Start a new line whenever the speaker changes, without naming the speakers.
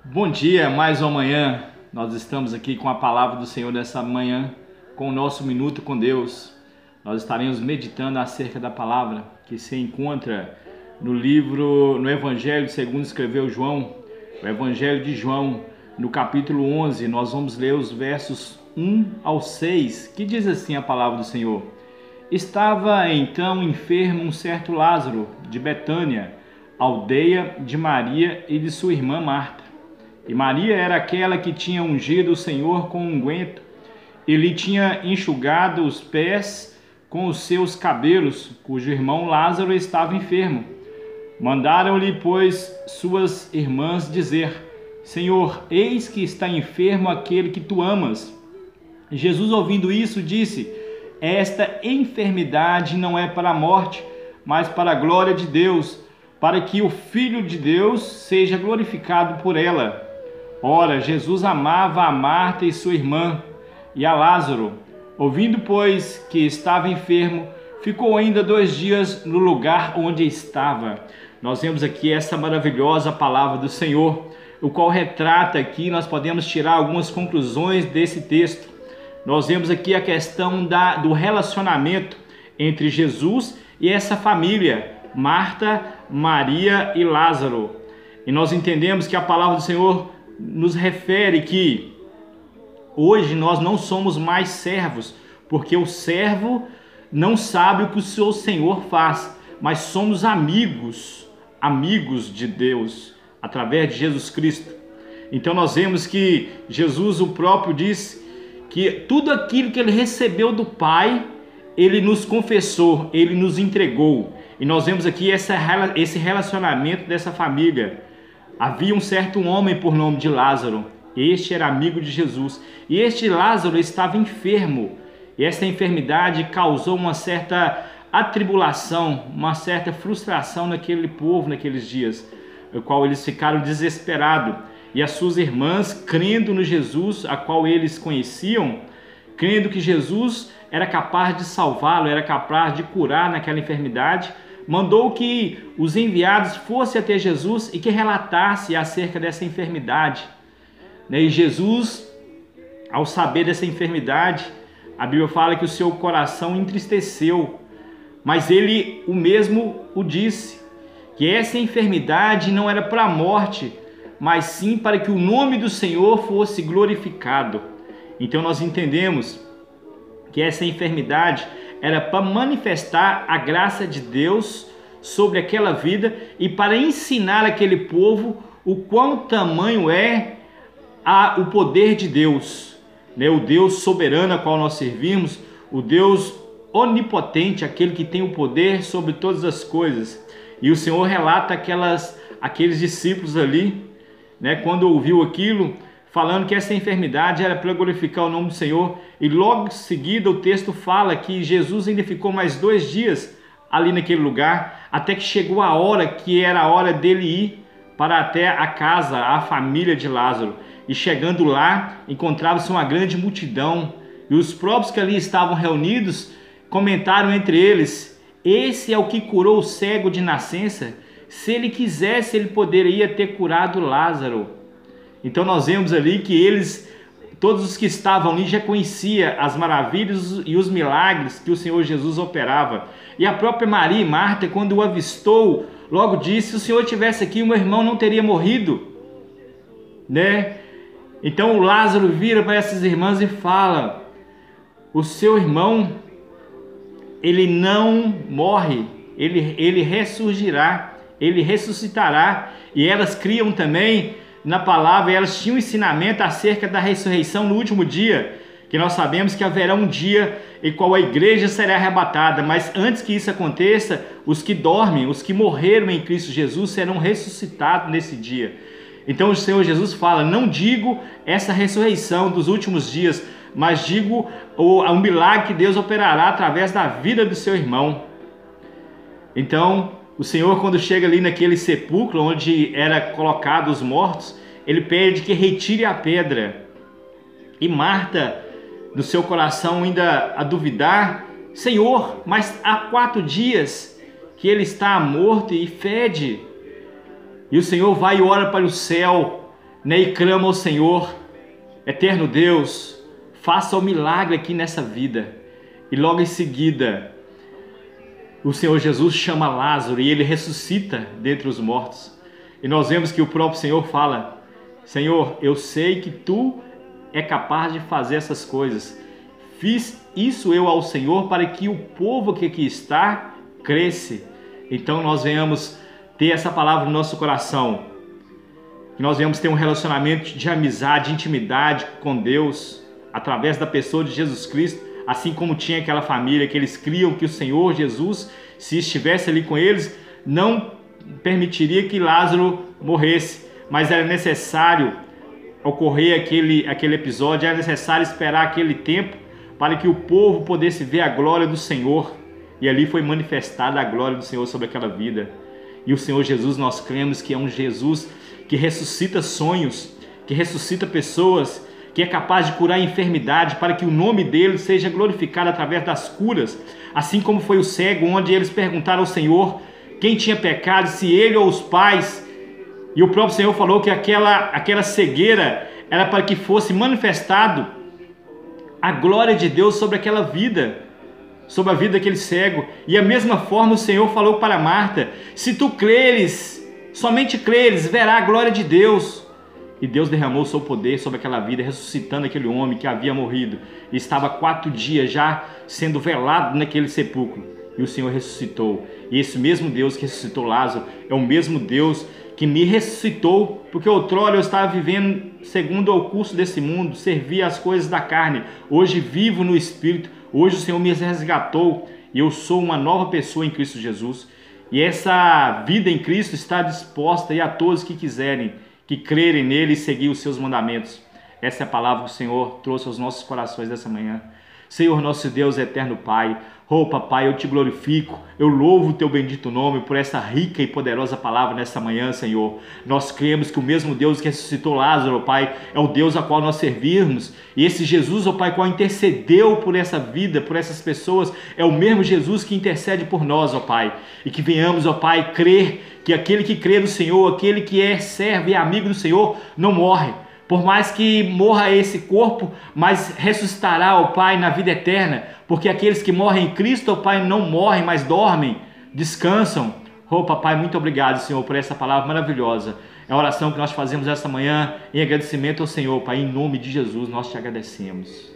Bom dia, mais uma manhã. Nós estamos aqui com a palavra do Senhor nessa manhã, com o nosso Minuto com Deus. Nós estaremos meditando acerca da palavra que se encontra no Evangelho segundo escreveu João, o Evangelho de João, no capítulo 11. Nós vamos ler os versos 1 ao 6, que diz assim a palavra do Senhor. Estava então enfermo um certo Lázaro, de Betânia, aldeia de Maria e de sua irmã Marta. E Maria era aquela que tinha ungido o Senhor com unguento e lhe tinha enxugado os pés com os seus cabelos, cujo irmão Lázaro estava enfermo. Mandaram-lhe, pois, suas irmãs dizer: Senhor, eis que está enfermo aquele que tu amas. E Jesus, ouvindo isso, disse: Esta enfermidade não é para a morte, mas para a glória de Deus, para que o Filho de Deus seja glorificado por ela. Ora, Jesus amava a Marta e sua irmã, e a Lázaro. Ouvindo, pois, que estava enfermo, ficou ainda 2 dias no lugar onde estava. Nós vemos aqui essa maravilhosa palavra do Senhor, o qual retrata aqui, nós podemos tirar algumas conclusões desse texto. Nós vemos aqui a questão do relacionamento entre Jesus e essa família, Marta, Maria e Lázaro. E nós entendemos que a palavra do Senhor nos refere que hoje nós não somos mais servos, porque o servo não sabe o que o seu Senhor faz, mas somos amigos de Deus, através de Jesus Cristo. Então nós vemos que Jesus, o próprio, diz que tudo aquilo que ele recebeu do Pai, ele nos confessou, ele nos entregou. E nós vemos aqui esse relacionamento dessa família. Havia um certo homem por nome de Lázaro. Este era amigo de Jesus. E este Lázaro estava enfermo. E essa enfermidade causou uma certa atribulação, uma certa frustração naquele povo naqueles dias, no qual eles ficaram desesperados. E as suas irmãs, crendo no Jesus, a qual eles conheciam, crendo que Jesus era capaz de salvá-lo, era capaz de curar naquela enfermidade, mandou que os enviados fossem até Jesus e que relatasse acerca dessa enfermidade. E Jesus, ao saber dessa enfermidade, a Bíblia fala que o seu coração entristeceu, mas ele o mesmo o disse, que essa enfermidade não era para a morte, mas sim para que o nome do Senhor fosse glorificado. Então nós entendemos que essa enfermidade era para manifestar a graça de Deus sobre aquela vida e para ensinar aquele povo o quão tamanho é o poder de Deus, o Deus soberano a qual nós servimos, o Deus onipotente, aquele que tem o poder sobre todas as coisas. E o Senhor relata aqueles discípulos ali, quando ouviu aquilo, falando que essa enfermidade era para glorificar o nome do Senhor. E logo em seguida o texto fala que Jesus ainda ficou mais 2 dias ali naquele lugar, até que chegou a hora que era a hora dele ir para até a casa, a família de Lázaro. E chegando lá, encontrava-se uma grande multidão. E os próprios que ali estavam reunidos comentaram entre eles: esse é o que curou o cego de nascença. Se ele quisesse, ele poderia ter curado Lázaro. Então nós vemos ali que todos os que estavam ali já conheciam as maravilhas e os milagres que o Senhor Jesus operava. E a própria Maria e Marta, quando o avistou, logo disse: se o Senhor estivesse aqui, o meu irmão não teria morrido. Então o Lázaro vira para essas irmãs e fala: o seu irmão, ele não morre, ele ressurgirá, ele ressuscitará. E elas criam também na palavra, e elas tinham ensinamento acerca da ressurreição no último dia, que nós sabemos que haverá um dia em qual a igreja será arrebatada, mas antes que isso aconteça, os que dormem, os que morreram em Cristo Jesus serão ressuscitados nesse dia. Então o Senhor Jesus fala: não digo essa ressurreição dos últimos dias, mas digo o milagre que Deus operará através da vida do seu irmão. Então o Senhor, quando chega ali naquele sepulcro onde era colocados os mortos, ele pede que retire a pedra. E Marta, no seu coração ainda a duvidar: Senhor, mas há 4 dias que ele está morto e fede. E o Senhor vai e ora para o céu, né, e clama ao Senhor: eterno Deus, faça o milagre aqui nessa vida. E logo em seguida, o Senhor Jesus chama Lázaro e ele ressuscita dentre os mortos. E nós vemos que o próprio Senhor fala: Senhor, eu sei que tu é capaz de fazer essas coisas. Fiz isso eu ao Senhor para que o povo que aqui está cresça. Então nós venhamos ter essa palavra no nosso coração, que nós venhamos ter um relacionamento de amizade, de intimidade com Deus, através da pessoa de Jesus Cristo, assim como tinha aquela família que eles criam que o Senhor Jesus, se estivesse ali com eles, não permitiria que Lázaro morresse, mas era necessário ocorrer aquele episódio, era necessário esperar aquele tempo para que o povo pudesse ver a glória do Senhor, e ali foi manifestada a glória do Senhor sobre aquela vida. E o Senhor Jesus, nós cremos que é um Jesus que ressuscita sonhos, que ressuscita pessoas, que é capaz de curar a enfermidade, para que o nome dele seja glorificado através das curas, assim como foi o cego, onde eles perguntaram ao Senhor quem tinha pecado, se ele ou os pais, e o próprio Senhor falou que aquela cegueira era para que fosse manifestado a glória de Deus sobre aquela vida, sobre a vida daquele cego. E a mesma forma o Senhor falou para Marta: se tu creres, somente creres, verá a glória de Deus. E Deus derramou o seu poder sobre aquela vida, ressuscitando aquele homem que havia morrido e estava 4 dias já sendo velado naquele sepulcro. E o Senhor ressuscitou. E esse mesmo Deus que ressuscitou Lázaro é o mesmo Deus que me ressuscitou, porque outrora eu estava vivendo segundo o curso desse mundo, servia as coisas da carne. Hoje vivo no Espírito. Hoje o Senhor me resgatou e eu sou uma nova pessoa em Cristo Jesus. E essa vida em Cristo está disposta a todos que quiserem, que crerem nele e seguir os seus mandamentos. Essa é a palavra que o Senhor trouxe aos nossos corações dessa manhã. Senhor, nosso Deus, eterno Pai, Papai, eu te glorifico, eu louvo o teu bendito nome por essa rica e poderosa palavra nessa manhã, Senhor. Nós cremos que o mesmo Deus que ressuscitou Lázaro, Pai, é o Deus a qual nós servirmos. E esse Jesus, Pai, qual intercedeu por essa vida, por essas pessoas, é o mesmo Jesus que intercede por nós, Pai. E que venhamos, Pai, crer que aquele que crê no Senhor, aquele que é servo e amigo do Senhor, não morre. Por mais que morra esse corpo, mas ressuscitará, ó Pai, na vida eterna. Porque aqueles que morrem em Cristo, ó Pai, não morrem, mas dormem, descansam. Oh, Papai, muito obrigado, Senhor, por essa palavra maravilhosa. É a oração que nós fazemos esta manhã em agradecimento ao Senhor, Pai. Em nome de Jesus, nós te agradecemos.